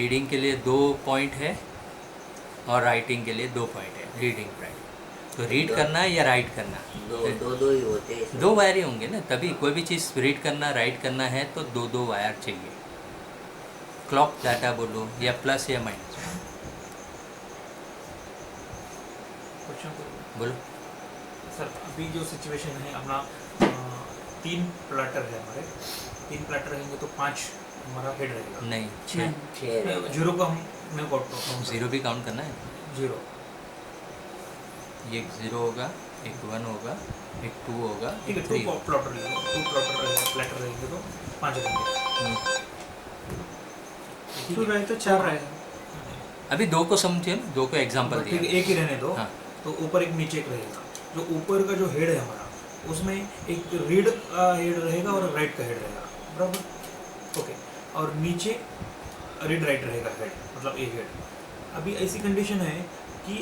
Reading के लिए 2 point है और राइटिंग के लिए 2 पॉइंट है, रीडिंग राइट। तो रीड करना है या राइट करना, दो ही होते हैं, 2 वायर ही होंगे ना, तभी कोई भी चीज़ रीड करना राइट करना है तो 2 वायर चाहिए। क्लॉक डाटा बोलो या प्लस या माइनस बोलो। सर अभी जो सिचुएशन है अपना 3 प्लाटर है हमारे, 3 प्लाटर रहेंगे तो 5 हमारा हेड रहेगा। नहीं 6 जीरो को हम मैं काउंट 0 भी काउंट करना है। 0 ये 0 होगा, एक 1 होगा, एक 2 होगा, ठीक है। 2 प्लाटर रहेंगे तो 5 रहेंगे। 2 रहे तो 4 रहे। अभी 2 को समझिए ना, 2 को एग्जांपल ठीक है, दिया। एक ही रहने दो। हाँ। तो ऊपर एक नीचे एक रहेगा। जो ऊपर का जो हेड है हमारा, उसमें एक रीड का हेड रहेगा और राइट का हेड रहेगा, बराबर। ओके। और नीचे रीड राइट रहेगा हेड, मतलब एक हेड। अभी ऐसी कंडीशन है कि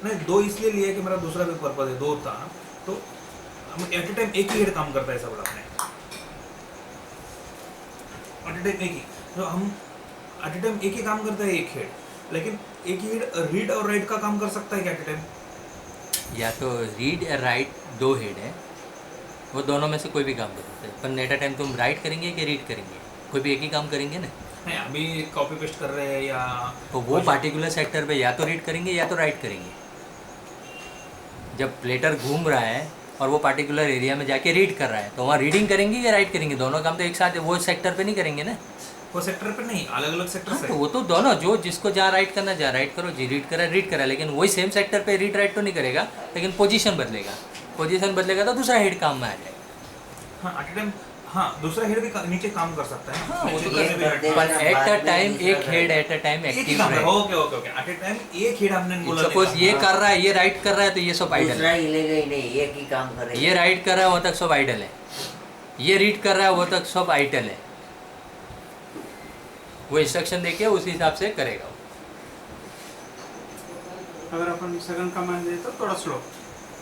मैं 2 इसलिए लिया कि मेरा दूसरा भी पर्पज है, 2 था। तो हम एट ए टाइम एक ही हेड काम करता है, ऐसा बोला आपने। एट ए टाइम एक ही, तो हम एट ए टाइम एक ही काम करता है, एक हेड। लेकिन एक ही हेड रीड और राइट का काम कर सकता है क्या एट ए टाइम? या तो रीड या राइट 2 हेड है, वो दोनों में से कोई भी काम कर सकते हैं। पर एट अ टाइम तुम राइट करेंगे कि रीड करेंगे, कोई भी एक ही काम करेंगे ना। नहीं, अभी कॉपी पेस्ट कर रहे हैं या तो वो पार्टिकुलर सेक्टर पे या तो रीड करेंगे या तो राइट करेंगे। जब प्लेटर घूम रहा है और वो पार्टिकुलर एरिया में जाके रीड कर रहा है तो वहाँ रीडिंग करेंगे या राइट करेंगे, दोनों काम तो एक साथ वो सेक्टर पे नहीं करेंगे ना। वो सेक्टर पे नहीं, अलग अलग सेक्टर हाँ, से। तो वो तो दोनों, जो जिसको जहाँ राइट करना जहाँ राइट करो, जी रीड करा रीड करा, लेकिन वही सेम सेक्टर पे रीड राइट तो नहीं करेगा, लेकिन पोजीशन बदलेगा। पोजीशन बदलेगा तो दूसरा हेड काम में आ जाएगा। हाँ, एट ए टाइम। हाँ, दूसरा हेड भी नीचे काम कर सकता है। हाँ, वो तो ये करते पर हैं, एट अ बाद में टाइम दूसरा एक हेड एट अ टाइम एक ही एक्टिव काम रहे। Okay okay okay. At a time एक हेड हमने बोला। सपोज ये कर रहा है, ये राइट कर रहा है तो ये सब आइडल दूसरा है। हिलेगा ही नहीं, एक ही काम करेगा। ये राइट कर रहा है वो तक सब आइडल है। ये रीड कर रहा है वो तक सब आइडल है। वो इंस्ट्रक्शन देके उस हिसाब से करेगा। अगर अपन सेकंड कमांड दे तो थोड़ा स्लो।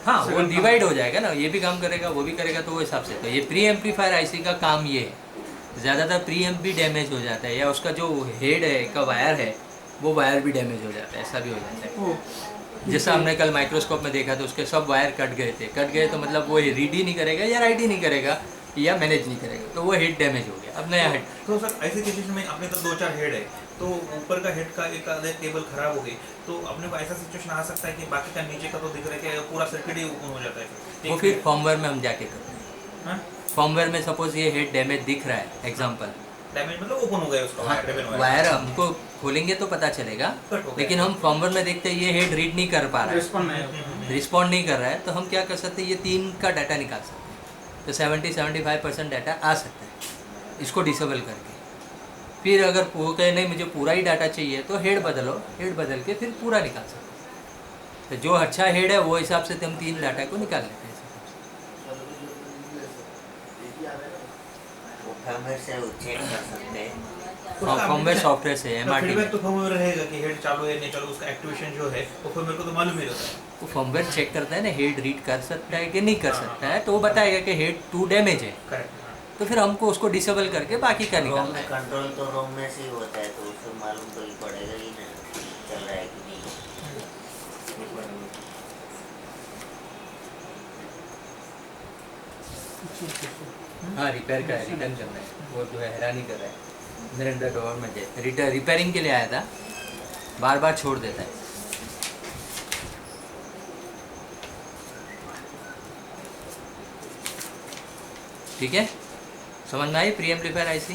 हाँ, वो Second डिवाइड हो जाएगा ना, ये भी काम करेगा वो भी करेगा, तो वो हिसाब से। तो ये प्री एम्पलीफायर आईसी का काम ये है। ज़्यादातर प्री एम्प भी डैमेज हो जाता है, या उसका जो हेड है का वायर है वो वायर भी डैमेज हो जाता है, ऐसा भी हो जाता है। जैसा हमने कल माइक्रोस्कोप में देखा तो उसके सब वायर कट गए थे। कट गए तो मतलब वो रीड ही नहीं करेगा या राइट ही नहीं करेगा या मैनेज नहीं करेगा, तो वो हेड डैमेज हो गया। अब नया हेड। तो सर ऐसी सिचुएशन में अपने तो 2-4 हेड है, तो ऊपर का हेड का एक आधे केबल खराब हो गई, तो अपने को ऐसा सिचुएशन आ सकता है कि बाकी का नीचे का तो दिख रहा है कि पूरा सर्किट ही ओपन हो जाता है। वो फिर फॉर्मवेयर में हम जाके करते हैं। हाँ? फॉर्मवेयर में सपोज ये हेड डैमेज दिख रहा है, एग्जाम्पल डैमेज मतलब ओपन हो गया उसका वायर हमको खोलेंगे तो पता चलेगा, कट हो गया। लेकिन हम फॉर्मवेयर में देखते हैं ये हेड रीड नहीं कर पा रहा है, रिस्पॉन्ड नहीं। रिस्पॉन्ड नहीं कर रहा है, तो हम क्या कर सकते हैं, ये 3 का डाटा निकाल सकते हैं। तो 70-75% डाटा आ सकता है इसको डिसेबल करके। फिर अगर वो कहे नहीं मुझे पूरा ही डाटा चाहिए तो हेड बदलो, हेड बदल के फिर पूरा निकाल सकते हैं। तो जो अच्छा हेड है वो हिसाब से हम 3 डाटा को निकाल लेते हैं। फॉर्मवेयर से चेक कर सकते हैं। फॉर्मवेयर सॉफ्टवेयर से एमआरटी फीडबैक तो फॉर्मवेयर रहेगा कि हेड चालू है नहीं चालू, उसका एक्टिवेशन जो है वो फिर मेरे को तो मालूम ही रहता है। वो फॉर्मवेयर चेक करता है ना, हेड रीड कर सकता है कि नहीं कर सकता है, तो वो बताएगा कि हेड 2 डैमेज है, करेक्ट। तो फिर हमको उसको डिसेबल करके बाकी का रोम निकालना में है। कंट्रोल तो रोम में से ही होता है, तो उसको मालूम तो ही पड़ेगा ही ना चल रहा है कि नहीं। हाँ, रिपेयर का है, रिटर्न करना है, वो जो है हैरानी कर रहा है। मेरे अंदर डोर में रिटर्न रिपेयरिंग के लिए आया था, बार बार छोड़ देता है। ठीक है, समझ में आई pre amplifier IC.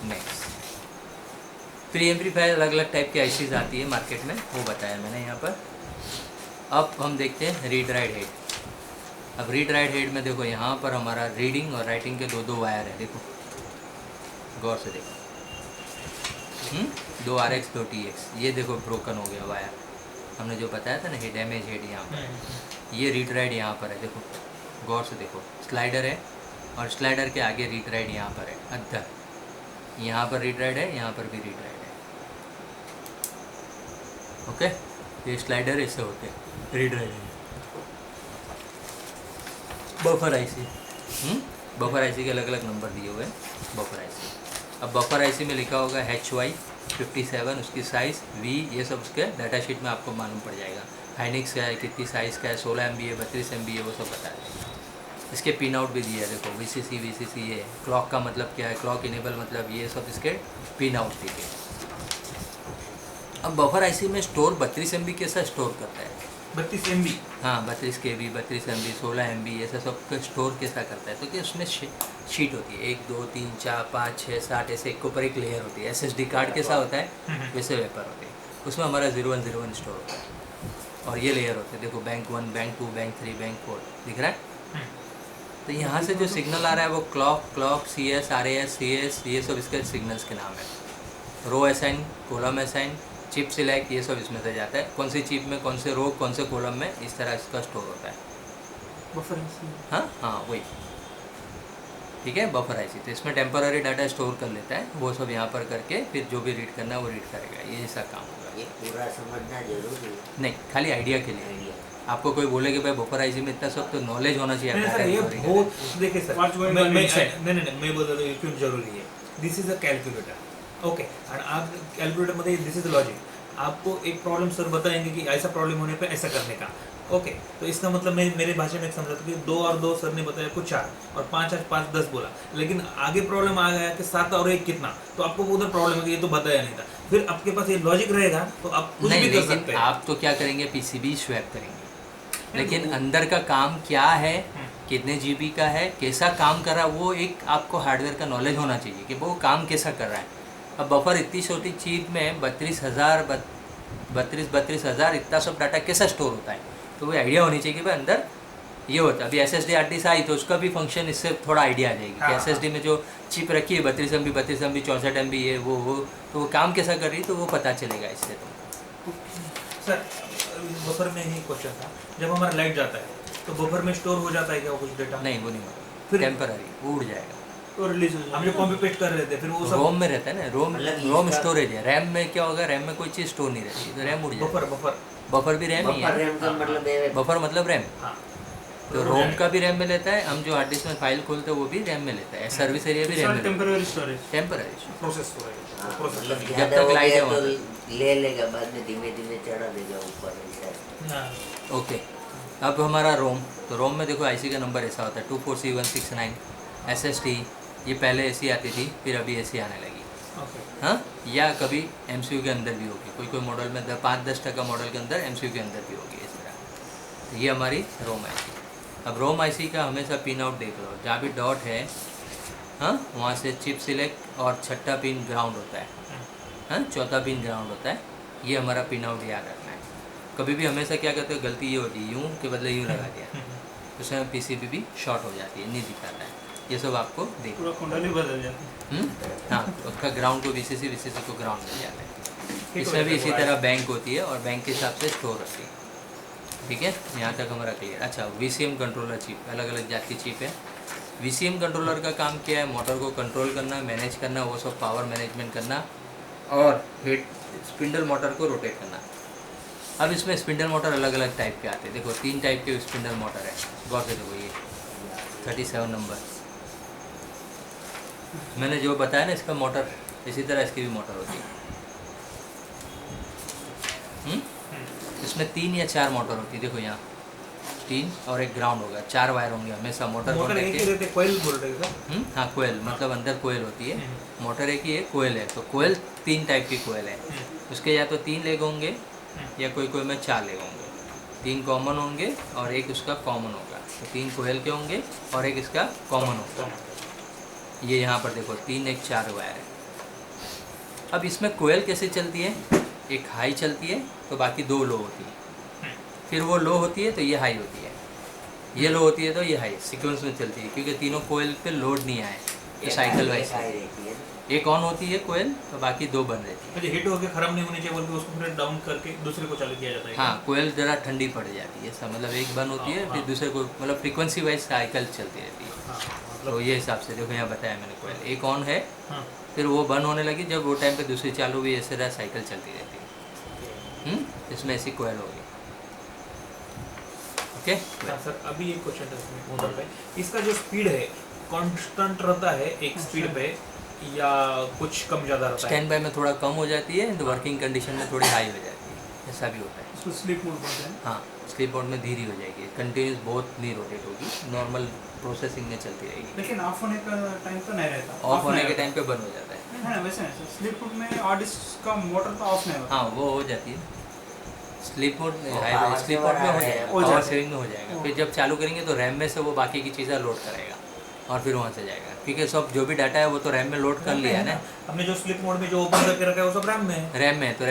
Next, pre amplifier अलग अलग टाइप की आईसीज आती है मार्केट में, वो बताया मैंने यहाँ पर। अब हम देखते हैं रीड राइट हेड। अब रीड राइट हेड में देखो, यहाँ पर हमारा रीडिंग और राइटिंग के 2 वायर है। देखो गौर से देखो, 2 RX 2 TX। ये देखो ब्रोकन हो गया वायर, हमने जो बताया था ना, ये डैमेज हेड यहाँ पर। ये रीड राइट यहाँ पर है, देखो गौर से देखो, स्लाइडर है और स्लाइडर के आगे रीड राइट यहाँ पर है अद्धर। यहाँ पर रीड राइट है, यहाँ पर भी रीड राइट है। ओके, ये स्लाइडर ऐसे होते हैं, रीड राइट है। बफर आईसी, बफर आईसी के अलग अलग नंबर दिए हुए हैं। बफर आईसी अब बफर आईसी में लिखा होगा HY57, उसकी साइज़ V, ये सब उसके डाटा शीट में आपको मालूम पड़ जाएगा। हाइनिक्स का है, कितनी साइज़ का है, 16 MB है, 32 MB है, वो सब बता देगा। इसके पिन आउट भी दिया है, देखो VCC ये क्लॉक का मतलब क्या है, क्लॉक इनेबल मतलब ये सब इसके पिन आउट दिए। अब बफर आईसी में स्टोर 32 MB कैसा स्टोर करता है? 32 MB। हाँ 32 KB, 32 MB, 16 MB, ऐसा सब का स्टोर कैसा करता है? तो कि उसमें शीट होती है 1 2 3 4 5 6 7 ऐसे एक ऊपर एक लेयर होती है। SSD कार्ड कैसा होता है वैसे वेपर होते हैं, उसमें हमारा 0101 स्टोर होता है। और ये लेयर होते हैं, देखो बैंक 1, बैंक 2, बैंक 3, बैंक 4 दिख रहा है। तो यहाँ से जो सिग्नल आ रहा है वो क्लॉक CS, RAS, CS, ये सब इसके सिग्नल्स के नाम है। Row assign, column assign, chip select, ये सब इसमें से जाता है। कौन सी चिप में, कौन से रो, कौन से कॉलम में, इस तरह इसका स्टोर होता है। Buffer IC. हाँ वही, ठीक है, बफर आईसी। तो इसमें टेम्पररी डाटा स्टोर कर लेता है, वो सब यहाँ पर करके फिर जो भी रीड करना है वो रीड करेगा। ये ऐसा काम होगा। ये पूरा समझना जरूरी है। नहीं, खाली आइडिया के लिए। आइडिया आपको कोई बोले कि भाई बफर आईसी में इतना सब, तो नॉलेज होना चाहिए। नहीं डाटा सर, ये स्टोरिंग का। बहुत, देखिए सर, What's going मैं on मैं inside? नहीं मैं बोल रहा हूँ क्यों जरूरी है। This is a calculator, okay, और आप कैलकुलेटर मतलब दिस इज लॉजिक। आपको एक प्रॉब्लम सर बताएंगे कि ऐसा प्रॉब्लम होने पे ऐसा करने का, ओके। तो इसका मतलब मैं मेरे भाषा में समझाता हूँ कि 2 और 2 सर ने बताया कुछ 4 और 5 और 5 10 बोला, लेकिन आगे प्रॉब्लम आ गया कि 7 और 1 कितना, तो आपको उधर प्रॉब्लम है कि ये तो बताया नहीं था। फिर आपके पास ये लॉजिक रहेगा तो आप कुछ नहीं, भी कर लेकिन सकते हैं। आप तो क्या करेंगे, PCB स्वैप करेंगे, लेकिन अंदर का काम क्या है, कितने GB का है, कैसा काम कर रहा है, वो एक आपको हार्डवेयर का नॉलेज होना चाहिए कि वो काम कैसा कर रहा है। अब बफर इतनी छोटी चीज़ में 32,000 इतना सब डाटा कैसा स्टोर होता है, तो वो आइडिया होनी चाहिए कि भाई अंदर ये होता है। अभी SSD हार्ड डिस्क आई तो उसका भी फंक्शन इससे थोड़ा आइडिया आ जाएगी कि SSD में जो चिप रखी है 32 MB 64 MB ये वो तो वो काम कैसा कर रही है, तो वो पता चलेगा इससे। तो सर बफर में ही क्वेश्चन था, जब हमारा लाइट जाता है तो बफर में स्टोर हो जाता है क्या कुछ डेटा? नहीं, वो नहीं होगा, फिर टेम्पररी वो उड़ जाएगा। तो रिलीज हो हम जाएगा। जो कॉपी पेस्ट कर रहे थे फिर वो सब रोम में रहता है ना, रोम मतलब रोम इसका- स्टोरेज है। रैम में क्या होगा, रैम में कोई चीज़ स्टोर नहीं रहती, तो रैम उड़ जाएगा। बफर बफर बफर भी रैम ही बफर है। रैम का मतलब है बफर मतलब रैम, हाँ तो रोम का भी रैम में लेता है। हम जो हार्ड डिस्क में फाइल खोलते हैं वो भी रैम में लेता है। सर्विस एरिया भी रैम में लेता है, टेम्पररी स्टोरेज। टेम्पररी। प्रोसेस हाँ, प्रोसेस मतलब जब ज़्यादा तक हो लाइट गया है तो वहाँ ले लेगा, बाद में धीमे धीमे चढ़ा देगा ऊपर ऐसा। हाँ ओके। अब हमारा रोम, तो रोम में देखो आईसी का नंबर ऐसा होता है 24C169। SSD ये पहले ऐसी आती थी, फिर अभी ऐसी आने लगी, ओके हाँ, या कभी MCU के अंदर भी होगी, कोई कोई मॉडल में 5-10% मॉडल के अंदर MCU के अंदर भी होगी इस तरह। तो ये हमारी रोम आईसी। अब रोम आईसी का हमेशा पिन आउट देख लो, जहाँ भी डॉट है, हाँ, वहाँ से चिप सिलेक्ट और 6ठा पिन ग्राउंड होता है, हाँ, 4था पिन ग्राउंड होता है। ये हमारा पिन आउट याद रखना है। कभी भी हमेशा क्या करते हो, गलती ये होती है यूँ के बदले यूँ लगा दिया, उसमें PCB भी शॉर्ट हो जाती है, नहीं दिखाता है। ये सब आपको देख, पूरा कुंडली बदल जाती है। हाँ, उसका ग्राउंड को VCC को ग्राउंड मिल जाता है। इसमें भी इसी तरह बैंक होती है और बैंक के हिसाब से स्टोर होती है। ठीक है, यहाँ तक हमारा क्लियर। अच्छा, VCM कंट्रोलर चिप, अलग अलग जात की चिप है। VCM कंट्रोलर का काम क्या है, मोटर को कंट्रोल करना, मैनेज करना, वो सब पावर मैनेजमेंट करना और हेड स्पिंडल मोटर को रोटेट करना। अब इसमें स्पिंडल मोटर अलग अलग टाइप के आते हैं। देखो 3 टाइप के स्पिंडल मोटर है, गौर से देखो। ये 37 नंबर मैंने जो बताया ना, इसका मोटर इसी तरह इसकी भी मोटर होती है। इसमें 3 या 4 मोटर होती है। देखो यहाँ 3 और एक ग्राउंड होगा, 4 वायर होंगे हमेशा मोटर मोटर एक ही रहते, कोयल बोल रहे हो सर? हाँ, कोयल मतलब अंदर कोयल होती है। मोटर एक ही है, कोयल है। तो कोयल 3 टाइप की कोयल है। उसके या तो 3 लेग होंगे या कोई कोई में 4 लेग होंगे। 3 कॉमन होंगे और एक उसका कॉमन होगा। तो 3 कोयल के होंगे और एक इसका कॉमन होगा। ये यहाँ पर देखो 3 एक 4 वायर है। अब इसमें कोयल कैसे चलती है, एक हाई चलती है तो बाकी 2 लो होती है, फिर वो लो होती है तो ये हाई होती है, ये लो होती है तो ये हाई, सीक्वेंस में चलती है क्योंकि तीनों कोयल पे लोड नहीं आए, तो साइकिल वाइज रहती है। एक ऑन होती है कोयल तो बाकी 2 बंद रहती है। मुझे हिट होके खराब नहीं होनी चाहिए बोल के उसको फिर डाउन करके दूसरे को चालू किया जाता है। हाँ, कोयल ज़रा ठंडी पड़ जाती है, सब मतलब एक बंद होती है फिर दूसरे को, मतलब फ्रीक्वेंसी वाइज साइकिल चलती रहती है। हाँ, तो मतलब ये हिसाब से देखो यहाँ बताया मैंने, कोयल एक ऑन है हाँ फिर वो बंद होने लगी, जब वो टाइम पे दूसरी चालू हुई, ऐसे तरह साइकिल चलती रहती है। इसमें ऐसी कोयल होगी। ओके, हाँ सर, अभी एक क्वेश्चन है इसमें मोटर पे। इसका जो स्पीड है कांस्टेंट रहता है एक स्पीड पे, या कुछ कम ज़्यादा रहता है? स्टैंड बाय में थोड़ा कम हो जाती है, तो वर्किंग कंडीशन में थोड़ी हाई हो जाती है, ऐसा भी होता है। इसको स्लीप मोड बोलते हैं। हाँ, स्लीप मोड में धीरे हो जाएगी, कंटिन्यूस बहुत नहीं रोटेट होगी, नॉर्मल प्रोसेसिंग में चलती रहेगी। लेकिन ऑफ होने का टाइम तो नहीं रहता। ऑफ होने नहीं के रहता। टाइम पे बंद हो जाता है। है ना, वैसे नहीं सर, स्लीप मोड में हार्ड डिस्क का मोटर तो ऑफ नहीं होता। हाँ, वो हो जाती है स्लीप मोड में, power स्लीप मोड में हो saver जाएगा, हो पावर जाएगा। सेविंग में हो जाएगा। हाँ। फिर जब चालू करेंगे तो रैम में से वो बाकी की चीज़ें लोड करेगा और फिर वहाँ से जाएगा, क्योंकि सब जो भी डाटा है वो तो रैम में लोड कर लिया है ना, हमने जो स्लिप मोड में जो ओपन करके रखा है वो सब रैम में है। रैम में है तो रैम